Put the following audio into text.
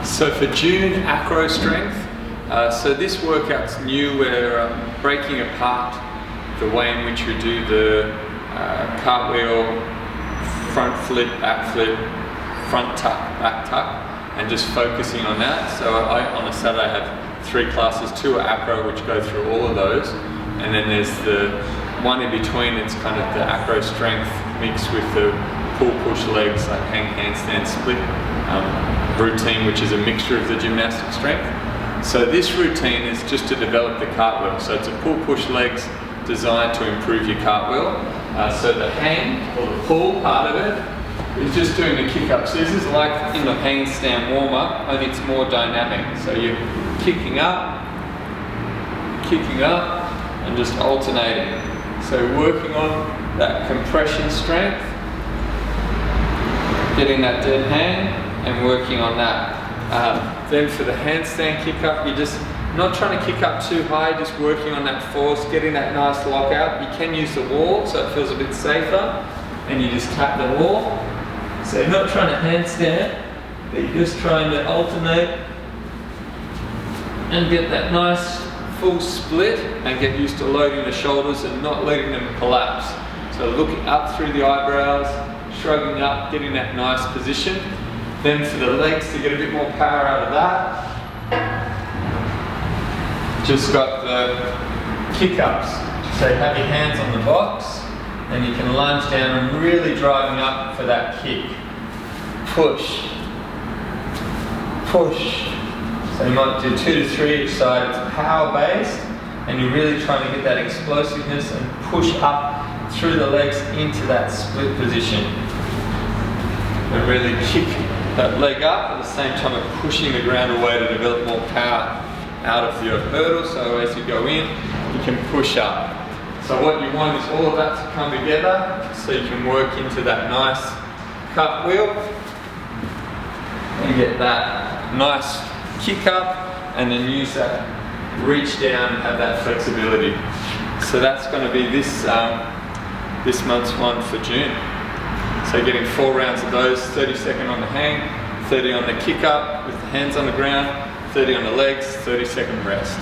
So for June, acro strength. So this workout's new. We're breaking apart the way in which we do the cartwheel, front flip, back flip, front tuck, back tuck, and just focusing on that. So on a Saturday I have 3 classes, 2 are acro, which go through all of those, and then there's the one in between. It's kind of the acro strength mixed with the pull-push legs, like handstand split routine, which is a mixture of the gymnastic strength. So this routine is just to develop the cartwheel. So it's a pull-push legs designed to improve your cartwheel. So the hang or the pull part of it is just doing the kick up. So this is like in the handstand warm-up, only it's more dynamic. So you're kicking up, and just alternating. So working on that compression strength, getting that dead hang, and working on that. Then for the handstand kick up, you're just not trying to kick up too high, just working on that force, getting that nice lockout. You can use the wall so it feels a bit safer, and you just tap the wall. So you're not trying to handstand, but you're just trying to alternate and get that nice full split, and get used to loading the shoulders and not letting them collapse. So looking up through the eyebrows, shrugging up, getting that nice position. Then for the legs, to get a bit more power out of that, just got the kick ups. So you have your hands on the box, and you can lunge down and really driving up for that kick. Push, push. So you might do 2 to 3 each side. It's power based, and you're really trying to get that explosiveness and push up through the legs into that split position. And really kick that leg up at the same time of pushing the ground away to develop more power out of your hurdle. So as you go in, you can push up. So what you want is all of that to come together so you can work into that nice cartwheel and get that nice kick up, and then use that reach down and have that flexibility. So that's going to be this month's one for June. So getting 4 rounds of those, 30-second on the hang, 30 on the kick up with the hands on the ground, 30 on the legs, 30-second rest.